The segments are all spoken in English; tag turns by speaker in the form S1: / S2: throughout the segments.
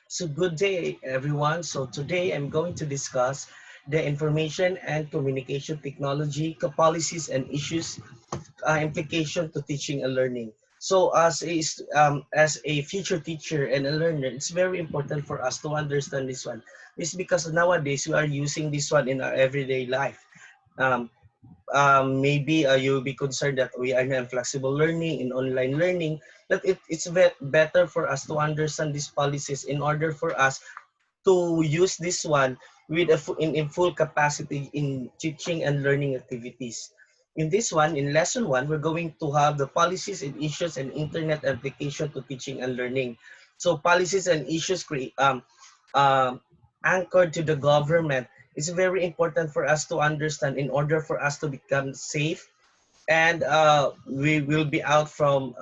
S1: So good day, everyone. So today I'm going to discuss the information and communication technology, policies and issues, implication to teaching and learning. So as a future teacher and a learner, it's very important for us to understand this one. It's because nowadays we are using this one in our everyday life. Um, Maybe you'll be concerned that we are in flexible learning, in online learning, that it's better for us to understand these policies in order for us to use this one with in full capacity in teaching and learning activities. In this one, in lesson one, we're going to have the policies and issues and internet application to teaching and learning. So policies and issues um, anchored to the government is very important for us to understand in order for us to become safe and we will be out from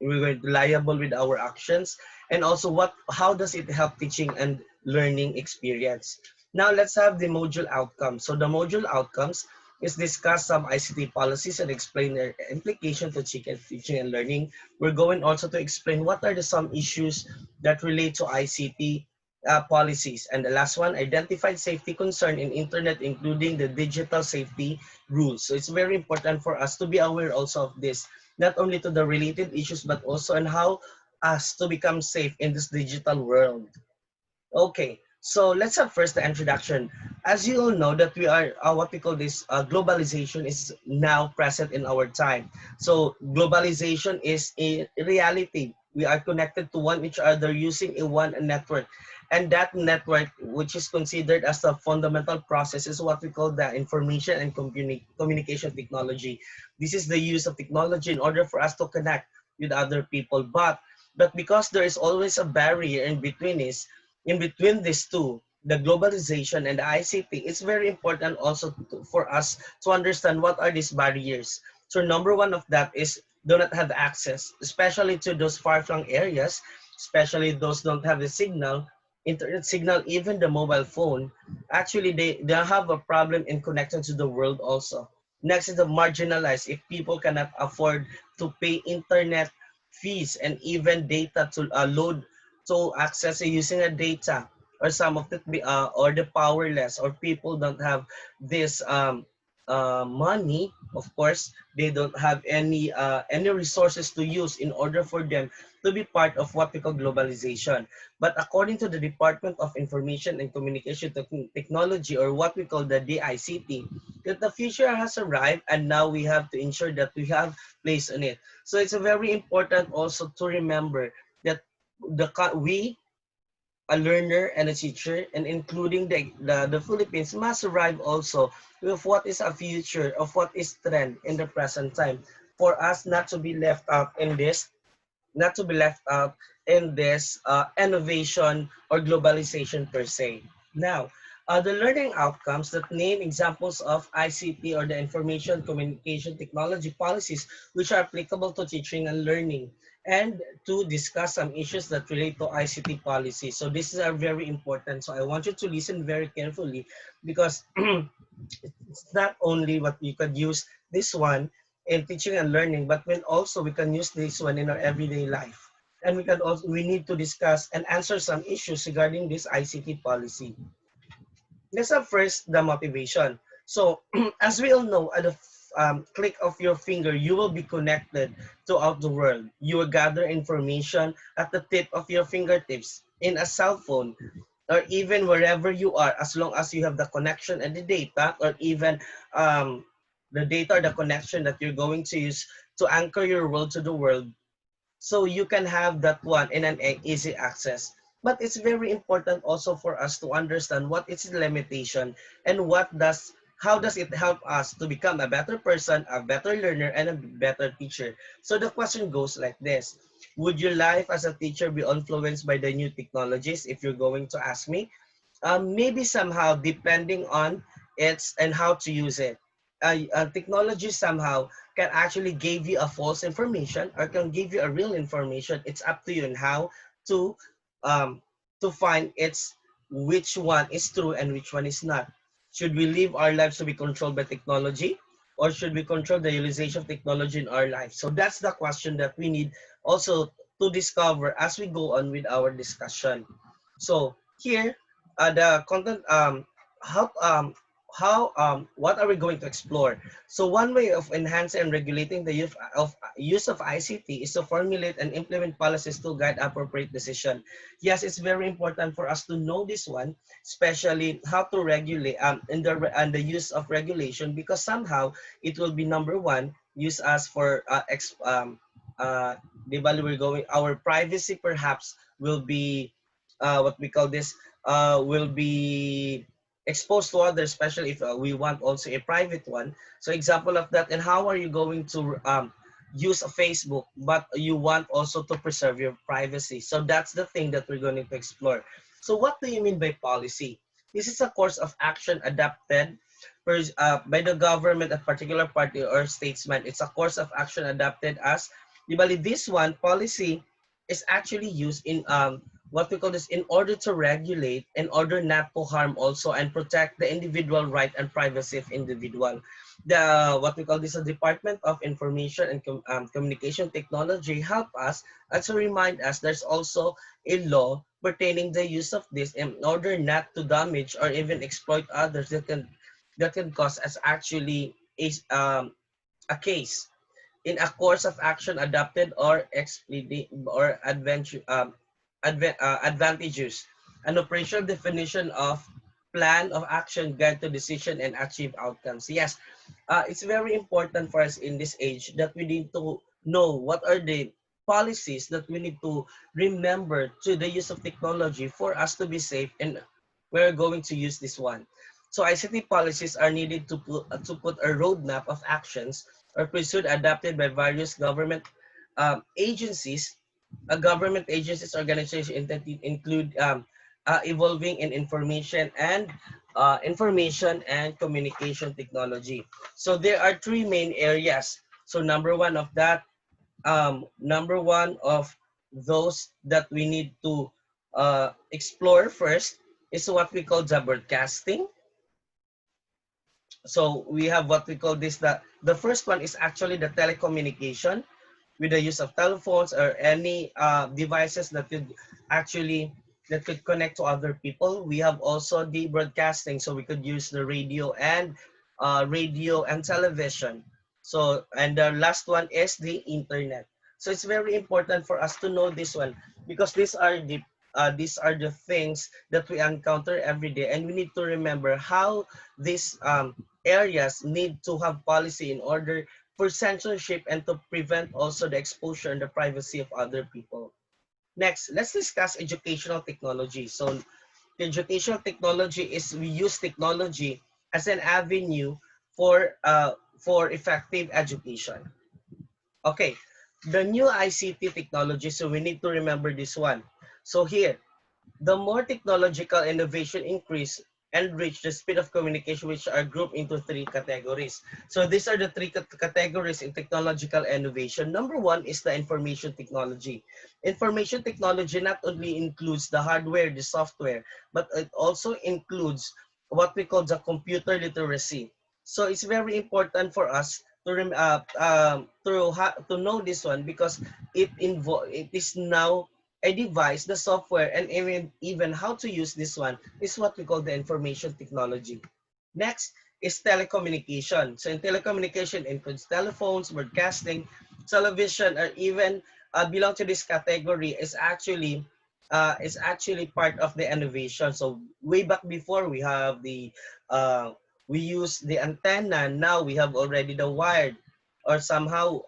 S1: we were liable with our actions, and also how does it help teaching and learning experience. Now let's have the module outcomes. So the module outcomes is discuss some ICT policies and explain their implication to teaching and learning. We're going also to explain what are the some issues that relate to ICT policies. And the last one, identified safety concern in internet, including the digital safety rules. So it's very important for us to be aware also of this, not only to the related issues, but also on how us to become safe in this digital world. Okay, so let's have first the introduction. As you all know that we are, what we call this, globalization is now present in our time. So globalization is a reality. We are connected to one each other using a one network. And that network, which is considered as the fundamental process, is what we call the information and communication technology. This is the use of technology in order for us to connect with other people. But because there is always a barrier in between these two, the globalization and the ICT, it's very important also for us to understand what are these barriers. So number one of that is do not have access, especially to those far-flung areas, especially those don't have the signal, internet signal, even the mobile phone. Actually, they have a problem in connecting to the world also. Next is the marginalized. If people cannot afford to pay internet fees and even data to load to access using a data, or some of the or the powerless, or people don't have this money. Of course, they don't have any resources to use in order for them to be part of what we call globalization. But according to the Department of Information and Communication Technology, or what we call the DICT, that the future has arrived, and now we have to ensure that we have place on it. So it's a very important also to remember that we, a learner and a teacher, and including the Philippines, must arrive also with what is a future of what is trend in the present time, for us not to be left out in this, not to be left out in this innovation or globalization per se. Now, the learning outcomes that name examples of ICT, or the information communication technology policies, which are applicable to teaching and learning, and to discuss some issues that relate to ICT policy. So this is very important. So I want you to listen very carefully, because it's not only what you could use this one in teaching and learning, but when also we can use this one in our everyday life. And we need to discuss and answer some issues regarding this ICT policy. Let's have first the motivation. So as we all know, at the click of your finger, you will be connected throughout the world. You will gather information at the tip of your fingertips in a cell phone, or even wherever you are, as long as you have the connection and the data, or even the data or the connection that you're going to use to anchor your world to the world, so you can have that one in an easy access. But it's very important also for us to understand what is the limitation, and how does it help us to become a better person, a better learner, and a better teacher. So the question goes like this: would your life as a teacher be influenced by the new technologies? If you're going to ask me, maybe somehow, depending on its and how to use it. Technology somehow can actually give you a false information, or can give you a real information. It's up to you on how to um, find which one is true and which one is not. Should we live our lives to be controlled by technology, or should we control the utilization of technology in our lives? So that's the question that we need also to discover as we go on with our discussion. So here, the content, how, what are we going to explore? So one way of enhancing and regulating the use of ICT is to formulate and implement policies to guide appropriate decision. Yes, it's very important for us to know this one, especially how to regulate and the use of regulation, because somehow it will be number one, use as for uh, di ba, we're going, our privacy perhaps will be what we call this will be exposed to others, especially if we want also a private one. So example of that, and how are you going to use a Facebook, but you want also to preserve your privacy? So that's the thing that we're going to explore. So what do you mean by policy? This is a course of action adapted by the government, a particular party or statesman. It's a course of action adapted as, di bali, this one, policy, is actually used in what we call this, in order to regulate, in order not to harm also and protect the individual right and privacy of individual. The what we call this, a Department of Information and Communication Technology help us and to remind us there's also a law pertaining the use of this in order not to damage or even exploit others that can cause us actually a case in a course of action adopted or expedient or advantageous, an operational definition of plan of action, guide to decision, and achieve outcomes. Yes, it's very important for us in this age that we need to know what are the policies that we need to remember to the use of technology for us to be safe, and we're going to use this one. So ICT policies are needed to put a roadmap of actions or pursued adopted by various government agencies, organizations that include evolving in information and communication technology. So there are three main areas. So number one of those that we need to explore first is what we call the broadcasting. So we have what we call this, the first one is actually the telecommunication, with the use of telephones or any devices that could connect to other people. We have also the broadcasting, so we could use the radio and television. So, and the last one is the internet. So it's very important for us to know this one, because these are the things that we encounter every day, and we need to remember how these areas need to have policy in order for censorship and to prevent also the exposure and the privacy of other people. Next, let's discuss educational technology. So the educational technology is, we use technology as an avenue for effective education. Okay, the new ICT technology, so we need to remember this one. So here, the more technological innovation increase and reach the speed of communication, which are grouped into three categories. So these are the three categories in technological innovation. Number one is the information technology. Information technology not only includes the hardware, the software, but it also includes what we call the computer literacy. So it's very important for us to know this one, because it is now a device, the software, and even how to use this one is what we call the information technology. Next is telecommunication. So in telecommunication includes telephones, broadcasting, television, or even belong to this category is actually part of the innovation. So way back before, we use the antenna. Now we have already the wired, or somehow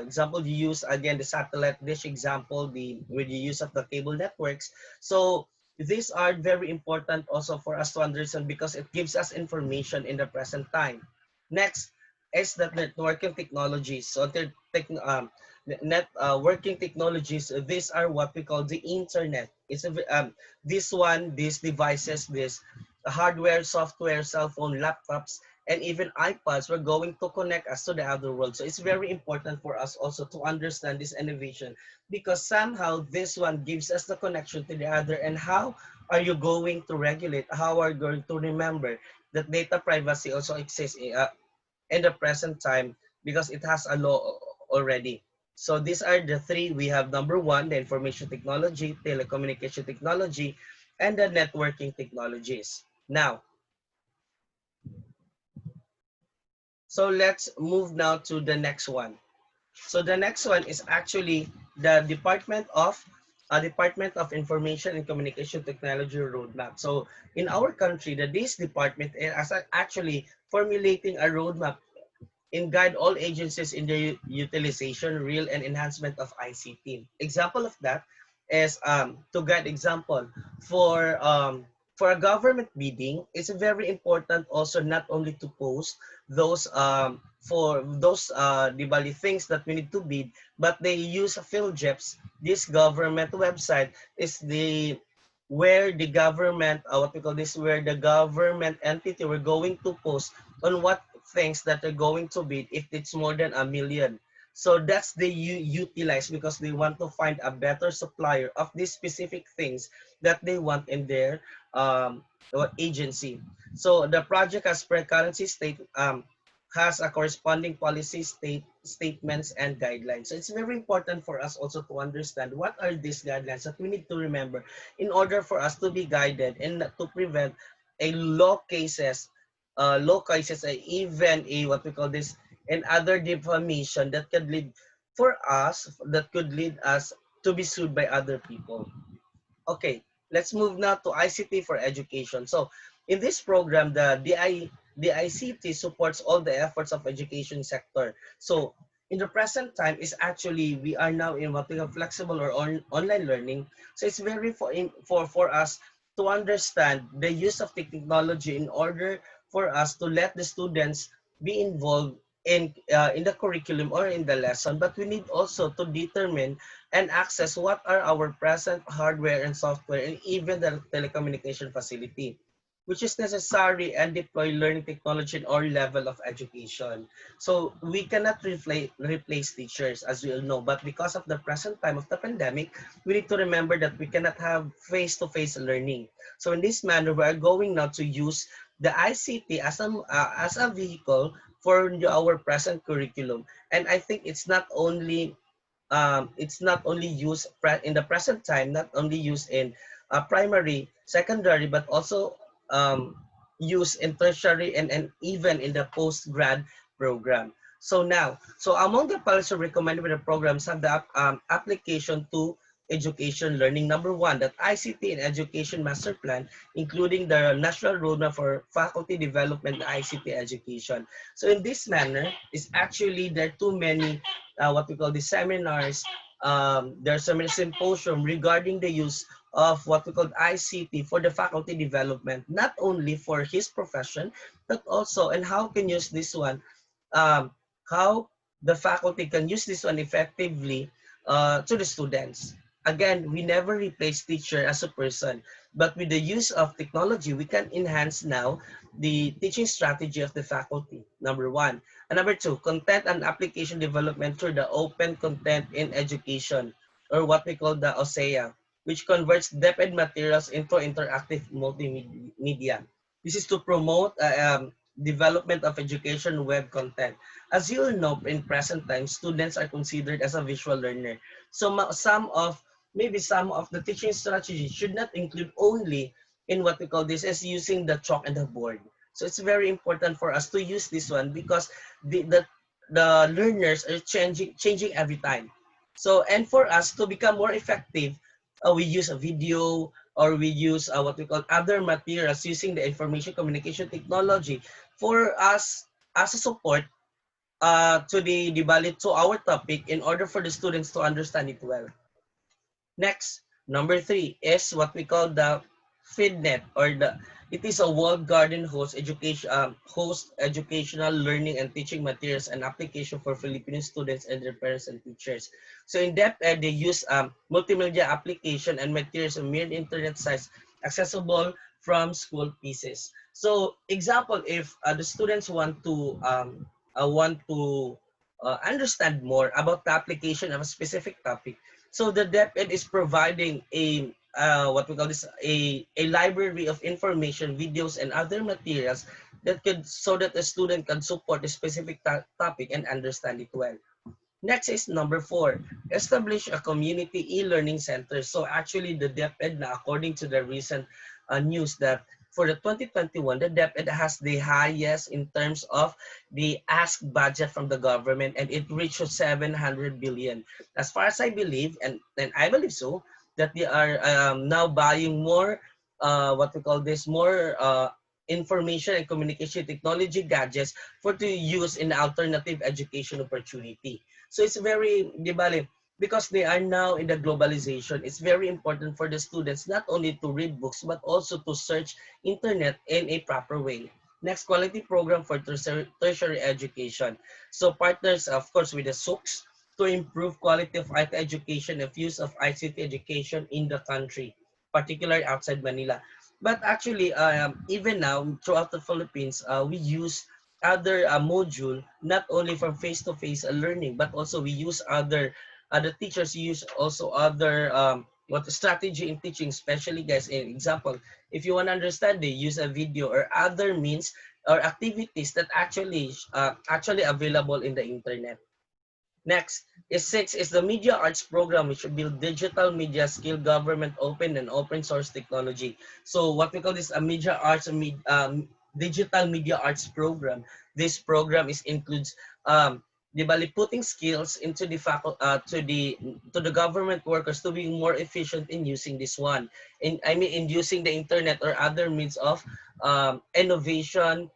S1: example, you use again the satellite dish example, with the use of the cable networks. So these are very important also for us to understand, because it gives us information in the present time. Next is the networking technologies. So working technologies, these are what we call the internet. These devices, this hardware, software, cell phone, laptops, and even iPads were going to connect us to the other world. So it's very important for us also to understand this innovation, because somehow this one gives us the connection to the other. And how are you going to regulate? How are you going to remember that data privacy also exists in the present time, because it has a law already. So these are the three. We have number one, the information technology, telecommunication technology, and the networking technologies. Now, so let's move now to the next one. So the next one is actually the Department of Information and Communication Technology roadmap. So in our country, this department is actually formulating a roadmap and guide all agencies in the utilization, real, and enhancement of ICT. Example of that is to guide example for a government bidding. It's very important also not only to post those for those di bali things that we need to bid, but they use PhilJeps. This government website is the where the government, what we call this, where the government entity we're going to post on what things that are going to bid if it's more than 1 million. So that's the utilize because they want to find a better supplier of these specific things that they want in their agency. So the project has pre-currency state has a corresponding policy statements and guidelines. So it's very important for us also to understand what are these guidelines that we need to remember in order for us to be guided and to prevent a low cases, even a what we call this, and other defamation that could lead for us that could lead us to be sued by other people. Okay, let's move now to ICT for education. So in this program, the ICT supports all the efforts of education sector. So in the present time is actually we are now in what we call flexible or online learning. So it's very for us to understand the use of technology in order for us to let the students be involved in the curriculum or in the lesson, but we need also to determine and access what are our present hardware and software and even the telecommunication facility, which is necessary and deploy learning technology in all level of education. So we cannot replace teachers, as we all know, but because of the present time of the pandemic, we need to remember that we cannot have face-to-face learning. So in this manner, we are going now to use the ICT as a vehicle for our present curriculum. And I think it's not only used in the present time, not only used in primary, secondary, but also used in tertiary and even in the post-grad program. So among the policy recommended by the programs have the application to education learning. Number one, that ICT in Education Master Plan, including the National Roadmap for Faculty Development and ICT Education. So in this manner, is actually there are too many what we call the seminars. There's a symposium regarding the use of what we call ICT for the faculty development, not only for his profession, but also and how can use this one, um, how the faculty can use this one effectively to the students. Again, we never replace teacher as a person, but with the use of technology, we can enhance now the teaching strategy of the faculty, number one. And number two, content and application development through the open content in education, or what we call the OSEA, which converts DepEd materials into interactive multimedia. This is to promote development of education web content. As you know, in present times, students are considered as a visual learner. So some of the teaching strategies should not include only in what we call this as using the chalk and the board. So it's very important for us to use this one because the learners are changing every time. So and for us to become more effective, we use a video or we use what we call other materials using the information communication technology for us as a support to the valid to our topic in order for the students to understand it well. Next, number three is what we call the PheDNET, or it is a walled garden host educational learning and teaching materials and application for Filipino students and their parents and teachers. So in DepEd, they use multimedia application and materials on mere internet sites accessible from school pieces. So example, if the students want to understand more about the application of a specific topic, so the DepEd is providing a what we call this a library of information, videos, and other materials that could so that the student can support a specific topic and understand it well. Next is number 4, establish a community e-learning center. So actually the DepEd, na according to the recent news, that for the 2021, the DepEd has the highest in terms of the ask budget from the government, and it reached 700 billion. As far as I believe, and I believe so, that they are now buying more, what we call this, more information and communication technology gadgets for to use in alternative education opportunity. So it's very, di bale, because they are now in the globalization, it's very important for the students not only to read books but also to search internet in a proper way. Next, quality program for tertiary education. So partners, of course, with the SOCs to improve quality of IT education and use of ICT education in the country, particularly outside Manila. But actually, even now, throughout the Philippines, we use other module, not only from face-to-face learning, but also we use other teachers use also other what strategy in teaching, especially guys. In example, if you want to understand, they use a video or other means or activities that actually available in the internet. Next is 6 is the Media Arts program, which will build digital media skill, government open and open source technology. So what we call this a media arts, digital media arts program. This program is includes di bali putting skills into the to the government workers to be more efficient in using this one. In using the internet or other means of innovation,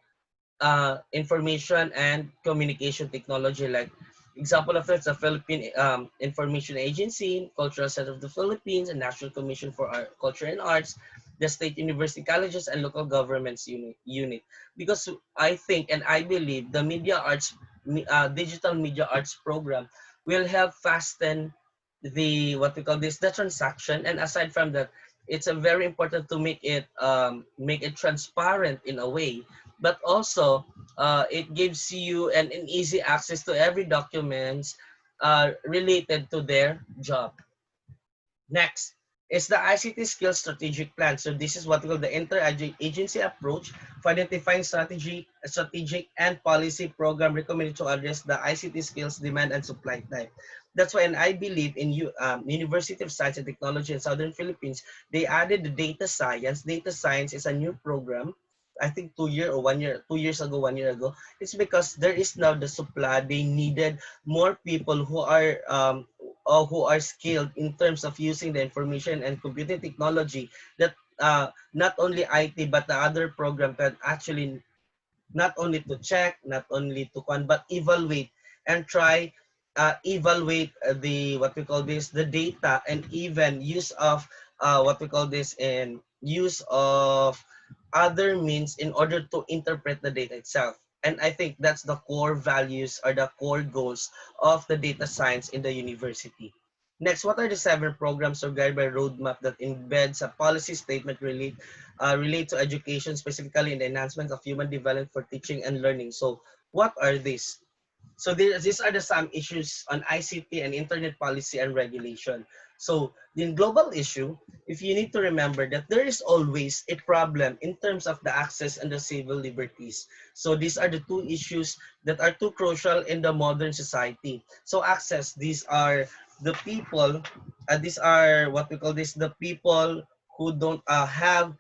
S1: information and communication technology. Like example of that's the Philippine Information Agency, Cultural Center of the Philippines, and National Commission for Art, Culture and Arts, the state university colleges, and local governments unit. Because I think and I believe the media arts, digital media arts program will help fasten the what we call this the transaction. And aside from that, it's a very important to make it transparent in a way, but also it gives you an easy access to every documents related to their job. Next is the ICT Skills Strategic Plan. So this is what we call the interagency approach for identifying strategic and policy program recommended to address the ICT skills demand and supply type. That's why, and I believe in University of Science and Technology in Southern Philippines, they added the data science. Data science is a new program. I think 2 year or 1 year, 2 years ago, 1 year ago. It's because there is now the supply. They needed more people who are skilled in terms of using the information and computing technology, that not only IT but the other program can actually not only to check, not only to but evaluate and try evaluate the what we call this the data, and even use of what we call this and use of other means in order to interpret the data itself. And I think that's the core values or the core goals of the data science in the university. Next, what are the 7 programs or guide by roadmap that embeds a policy statement relate to education, specifically in the enhancement of human development for teaching and learning? So what are these? So these are the some issues on ICT and internet policy and regulation. So the global issue, if you need to remember that there is always a problem in terms of the access and the civil liberties. So these are the two issues that are too crucial in the modern society. So access, these are the people, these are what we call this, the people who don't have,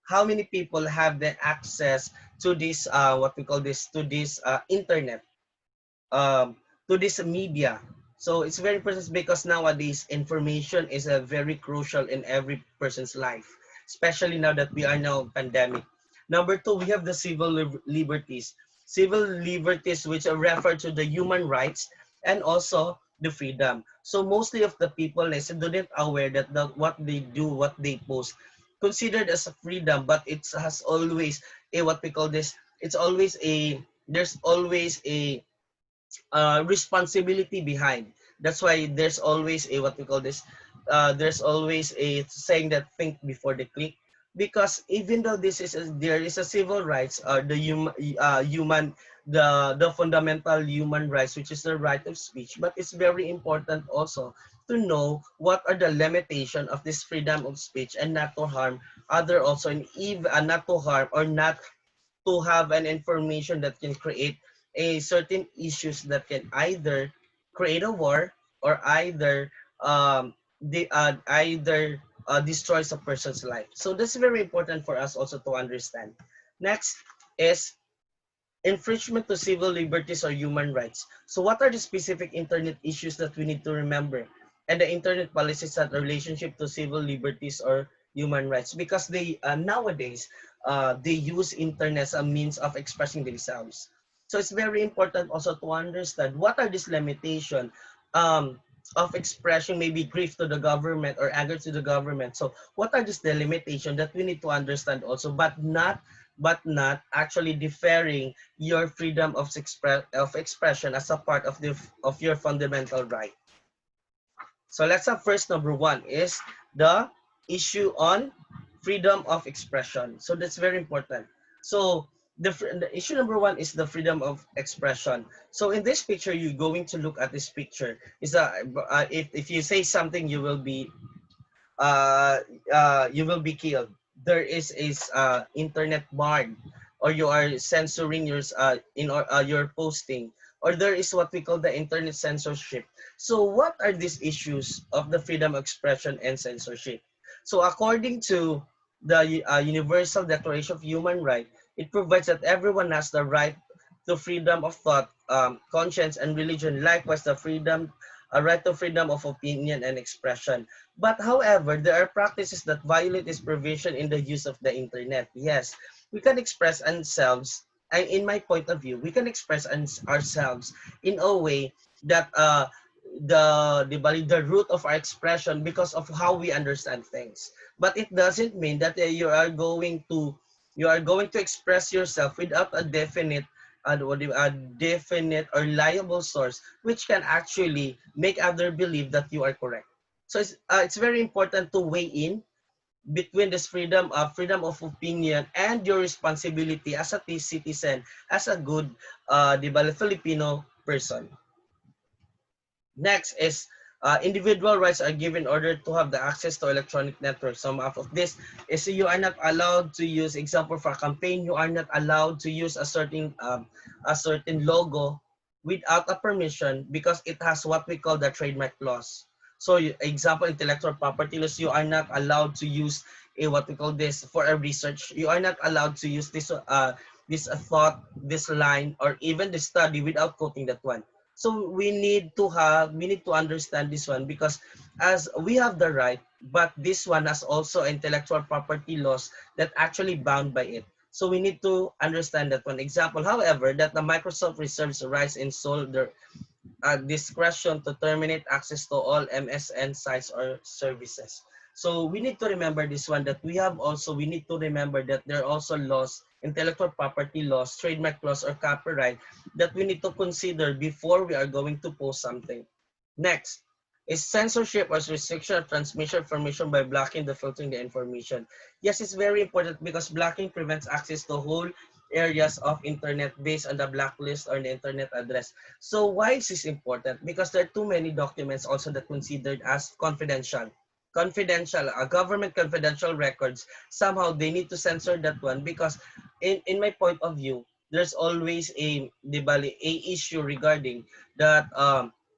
S1: how many people have the access to this, what we call this, to this internet, um, to this media. So it's very important because nowadays information is a very crucial in every person's life, especially now that we are now pandemic. Number 2, we have the civil liberties. Civil liberties, which are referred to the human rights and also the freedom. So mostly of the people is didn't aware that what they do, what they post, considered as a freedom, but it has always a what we call this. It's always a there's always a responsibility behind. That's why there's always a what we call this. There's always a saying that think before they click, because even though there is a civil rights, human the fundamental human rights, which is the right of speech, but it's very important also to know what are the limitation of this freedom of speech and not to harm other also, and even not to harm or not to have an information that can create a certain issues that can either create a war, or either destroys a person's life. So that's very important for us also to understand. Next is infringement to civil liberties or human rights. So what are the specific internet issues that we need to remember? And the internet policies that relationship to civil liberties or human rights, because they nowadays they use internet as a means of expressing themselves. So it's very important also to understand what are these limitations um, of expression, maybe grief to the government or anger to the government. So what are these the limitations that we need to understand also, but not actually deferring your freedom of expression as a part of your fundamental right. So let's have first number one is the issue on freedom of expression. So that's very important. So the issue number one is the freedom of expression. So in this picture, you're going to look at this picture. Is that if you say something, uh, you will be killed. There is internet ban, or you are censoring your posting, or there is what we call the internet censorship. So what are these issues of the freedom of expression and censorship? So according to the Universal Declaration of Human Rights, it provides that everyone has the right to freedom of thought, conscience, and religion. Likewise, the freedom, a right to freedom of opinion and expression. But however, there are practices that violate this provision in the use of the internet. Yes, we can express ourselves, and in my point of view, we can express ourselves in a way that the root of our expression because of how we understand things. But it doesn't mean that you are going to express yourself without a definite or liable source, which can actually make other believe that you are correct. So it's very important to weigh in between this freedom of opinion and your responsibility as a citizen, as a good, di ba, Filipino person. Next is individual rights are given in order to have the access to electronic networks. Some of this is you are not allowed to use, example for a campaign, you are not allowed to use a certain logo without a permission because it has what we call the trademark clause. So example, intellectual property laws, you are not allowed to use what we call this for a research. You are not allowed to use this thought, this line, or even the study without quoting that one. So we need to understand this one, because as we have the right, but this one has also intellectual property laws that actually bound by it. So we need to understand that one. Example, however, that the Microsoft reserves the rights in sole discretion to terminate access to all MSN sites or services. So we need to remember this one, that we need to remember that there are also laws, intellectual property laws, trademark laws, or copyright that we need to consider before we are going to post something. Next is censorship or restriction of transmission of information by blocking the filtering the information. Yes, it's very important because blocking prevents access to whole areas of internet based on the blacklist or the internet address. So why is this important? Because there are too many documents also that considered as confidential. Government confidential records, somehow they need to censor that one because in my point of view, there's always a issue regarding that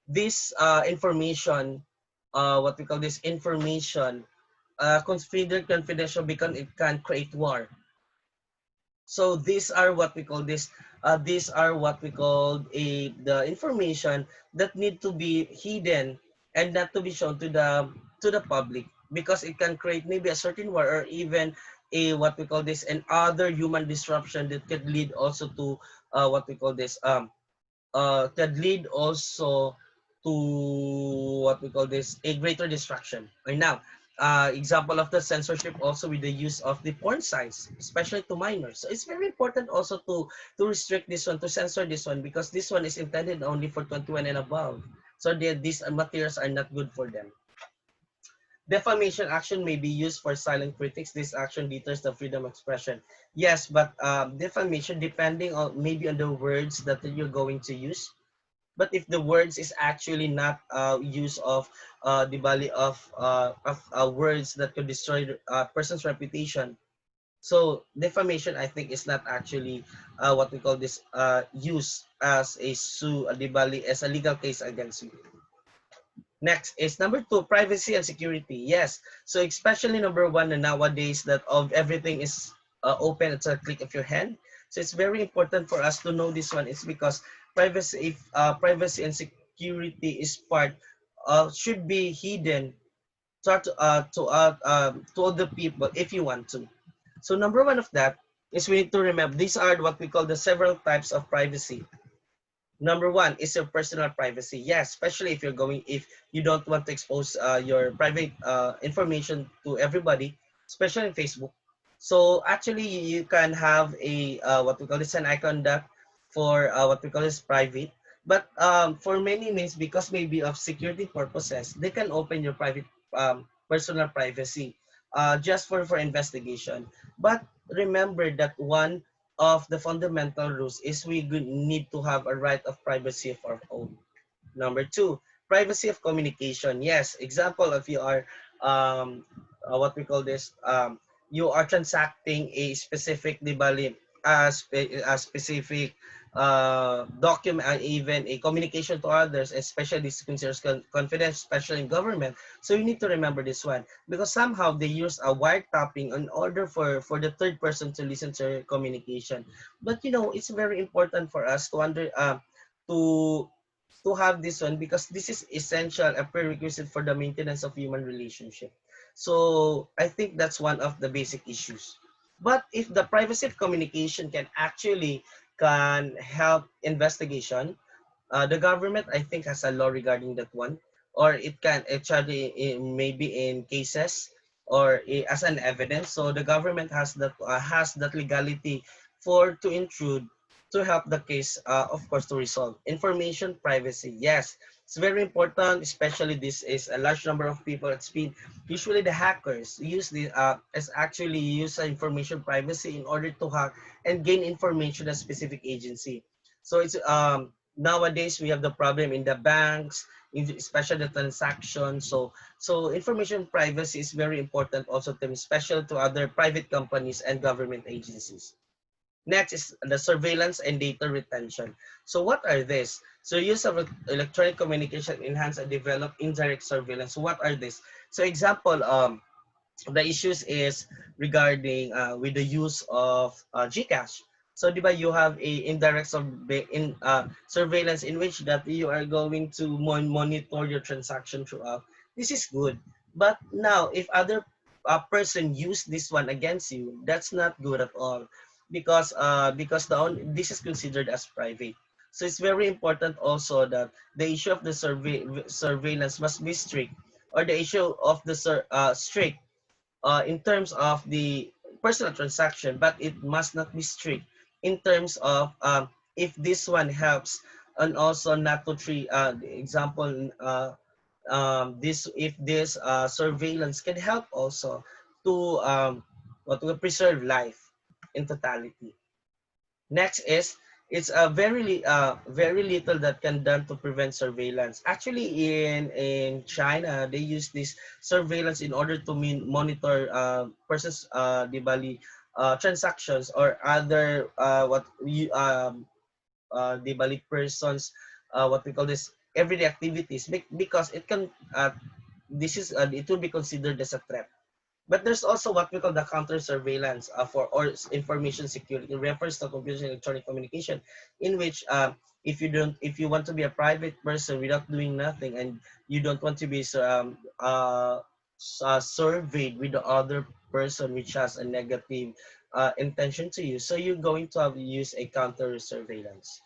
S1: this information, what we call this information, considered confidential because it can create war. So these are what we call this. These are what we call the information that need to be hidden and not to be shown to the public, because it can create maybe a certain war, or even a what we call this an other human disruption that could lead also to what we call this could lead also to what we call this a greater destruction. Right now, example of the censorship also with the use of the porn sites, especially to minors. So it's very important also to restrict this one, to censor this one, because this one is intended only for 21 and above. So these materials are not good for them. Defamation action may be used for silent critics. This action deters the freedom of expression. Yes, but defamation, depending on maybe on the words that you're going to use. But if the words is actually not use of the value of words that could destroy a person's reputation, So defamation, I think, is not actually what we call this use as a sue, as a legal case against you. Next is number two, privacy and security. Yes, so especially number one, and nowadays that of everything is open at a click of your hand. So it's very important for us to know this one. It's because privacy and security is part should be hidden to other people if you want to. So number one of that is we need to remember these are what we call the several types of privacy. Number one is your personal privacy. Yes, especially if you don't want to expose your private information to everybody, especially in Facebook. So actually, you can have a what we call this an icon that for what we call this private. But for many means, because maybe of security purposes, they can open your private personal privacy just for investigation. But remember that one of the fundamental rules is we need to have a right of privacy of our own. Number two, privacy of communication. Yes, example, if you are what we call this, you are transacting a specific, di ba, a specific document, even a communication to others, especially this considers confidential, especially in government. So you need to remember this one because somehow they use a wiretapping in order for the third person to listen to your communication. But you know, it's very important for us to to have this one because this is essential, a prerequisite for the maintenance of human relationship. So I think that's one of the basic issues. But if the privacy of communication can help investigation, the government, I think, has a law regarding that one, or it can actually maybe in cases or as an evidence. So the government has that legality for to intrude to help the case, of course, to resolve. Information privacy, yes, it's very important. Especially this is a large number of people. It's been usually the hackers use the as actually use information privacy in order to hack and gain information of specific agency. So it's nowadays we have the problem in the banks, especially the transaction. So information privacy is very important also to especially to other private companies and government agencies. Next is the surveillance and data retention. So what are these? So use of electronic communication enhance and develop indirect surveillance. So what are these? So example, the issues is regarding with the use of Gcash. So, di ba, you have a indirect surveillance in which that you are going to monitor your transaction throughout. This is good. But now, if other person use this one against you, that's not good at all because this is considered as private. So it's very important also that the issue of the surveillance must be strict, or the issue of the strict in terms of the personal transaction, but it must not be strict in terms of if this one helps, and also not to treat the example this if this surveillance can help also to what to preserve life in totality. Next is it's a very little that can done to prevent surveillance. Actually, in China, they use this surveillance in order to monitor persons di bali transactions or other what you di bali persons what we call this everyday activities because it can this is it will be considered as a threat. But there's also what we call the counter surveillance for or information security, refers to computer and electronic communication, in which if you want to be a private person without doing nothing and you don't want to be surveyed with the other person which has a negative intention to you, so you're going to have use a counter surveillance.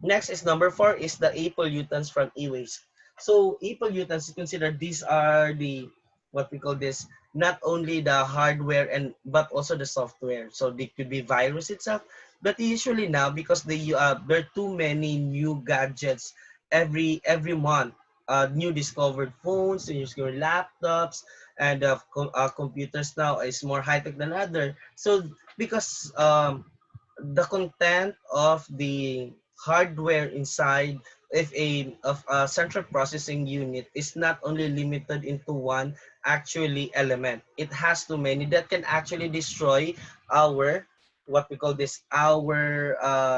S1: Next is number four is the e-pollutants from e-waste. So e-pollutants, consider these are the what we call this not only the hardware and but also the software. So they could be virus itself, but usually now because there are too many new gadgets every month, new discovered phones, new discovered laptops, and computers now is more high tech than other. So because the content of the hardware inside of a central processing unit is not only limited into one actually element. It has too many that can actually destroy our what we call this our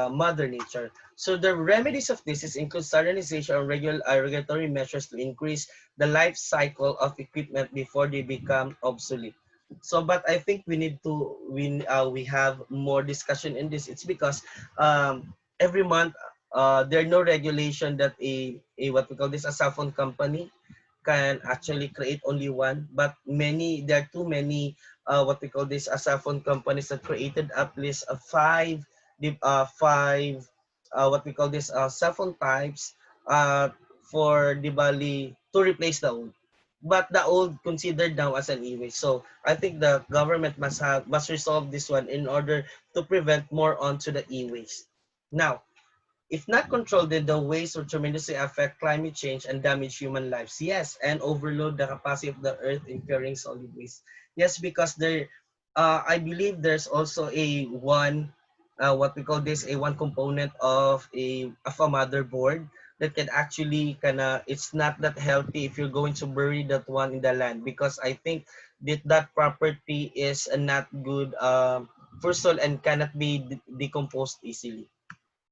S1: mother nature. So the remedies of this is include standardization and regulatory measures to increase the life cycle of equipment before they become obsolete. So, but I think we need to we have more discussion in this. It's because every month there are no regulation that a what we call this a cell phone company can actually create only one, but many there are too many what we call this a cell phone companies that created at least five what we call this cell phone types for the Bali to replace the old. But the old considered now as an e-waste. So I think the government must resolve this one in order to prevent more onto the e-waste. Now, if not controlled, then the waste will tremendously affect climate change and damage human lives. Yes, and overload the capacity of the earth in carrying solid waste. Yes, because I believe there's also a one, what we call this, a one component of a motherboard that can actually it's not that healthy if you're going to bury that one in the land, because I think that property is not good for soil and cannot be decomposed easily.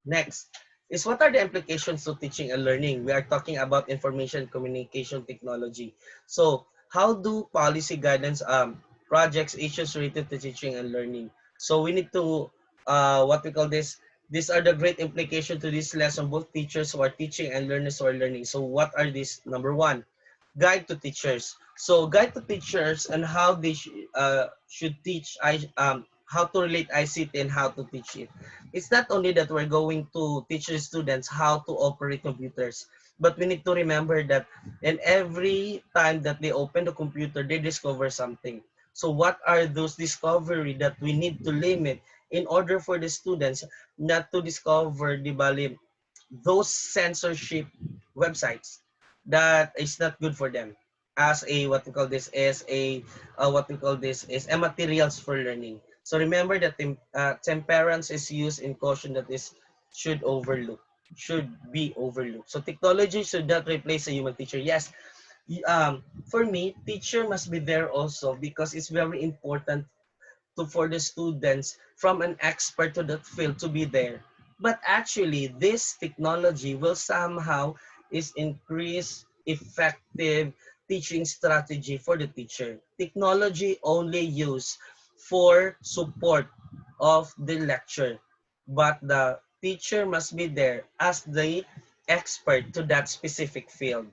S1: Next is what are the implications to teaching and learning? We are talking about information communication technology. So how do policy guidance projects issues related to teaching and learning? So we need to what we call this. These are the great implications to this lesson, both teachers who are teaching and learners who are learning. So what are these? Number one, guide to teachers. So guide to teachers and how they should teach how to relate ICT and how to teach it. It's not only that we're going to teach the students how to operate computers, but we need to remember that in every time that they open the computer, they discover something. So what are those discovery that we need to limit in order for the students not to discover the bali those censorship websites that is not good for them as a what we call this is a what we call this is a materials for learning. So remember that temperance is used in caution that is should overlook should be overlooked. So technology should not replace a human teacher. Yes, for me, teacher must be there also because it's very important for the students from an expert to that field to be there. But actually, this technology will somehow is increase effective teaching strategy for the teacher. Technology only used for support of the lecture, but the teacher must be there as the expert to that specific field.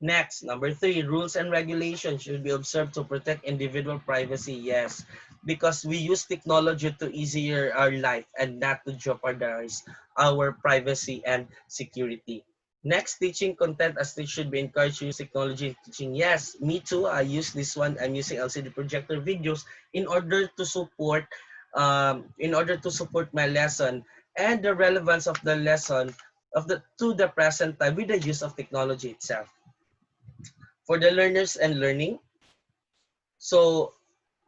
S1: Next, number three, rules and regulations should be observed to protect individual privacy. Yes, because we use technology to easier our life and not to jeopardize our privacy and security. Next, teaching content as they should be encouraged to use technology in teaching. Yes, me too. I use this one. I'm using LCD projector videos in order to support my lesson and the relevance of the lesson to the present time with the use of technology itself. For the learners and learning, so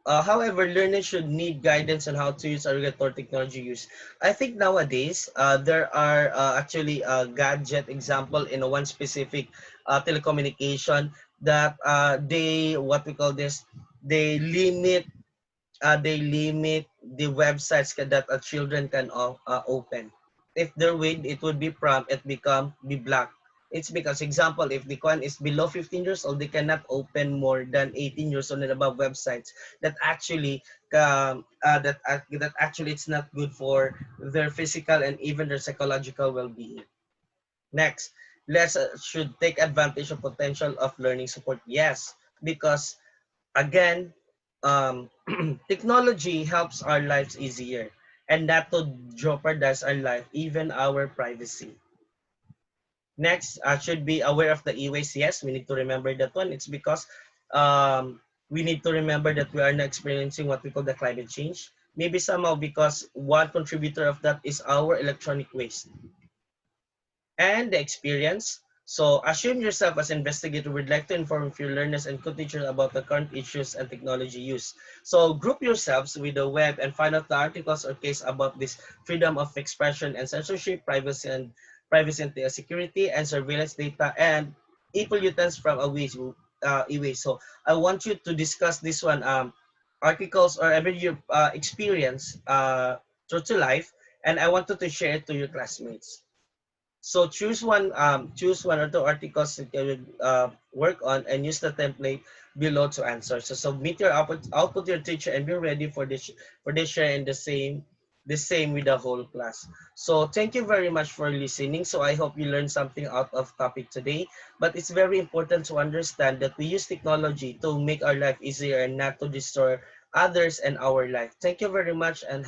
S1: however, learners should need guidance on how to use regulatory technology use. I think nowadays, there are actually a gadget example in one specific telecommunication that what we call this, they limit they limit the websites that children can open. If they're with, it would be prompt, it become be black. It's because, example, if the one is below 15 years old, they cannot open more than 18 years old and above websites that actually that actually it's not good for their physical and even their psychological well-being. Next, let's should take advantage of potential of learning support. Yes, because again, technology helps our lives easier and not to jeopardize our life, even our privacy. Next, should be aware of the e-waste. Yes, we need to remember that one. It's because we need to remember that we are now experiencing what we call the climate change. Maybe somehow because one contributor of that is our electronic waste and the experience. So assume yourself as investigator would like to inform your learners and co-teachers about the current issues and technology use. So group yourselves with the web and find out the articles or case about this freedom of expression and censorship, privacy, and privacy and data security, and surveillance data, and e-pollutants from e-waste. So I want you to discuss this one, articles or every your experience through to life, and I wanted to share it to your classmates. So choose one or two articles that you will work on and use the template below to answer. So submit your output to your teacher and be ready for this share and the same with the whole class. So thank you very much for listening. So I hope you learned something out of topic today. But it's very important to understand that we use technology to make our life easier and not to destroy others and our life. Thank you very much and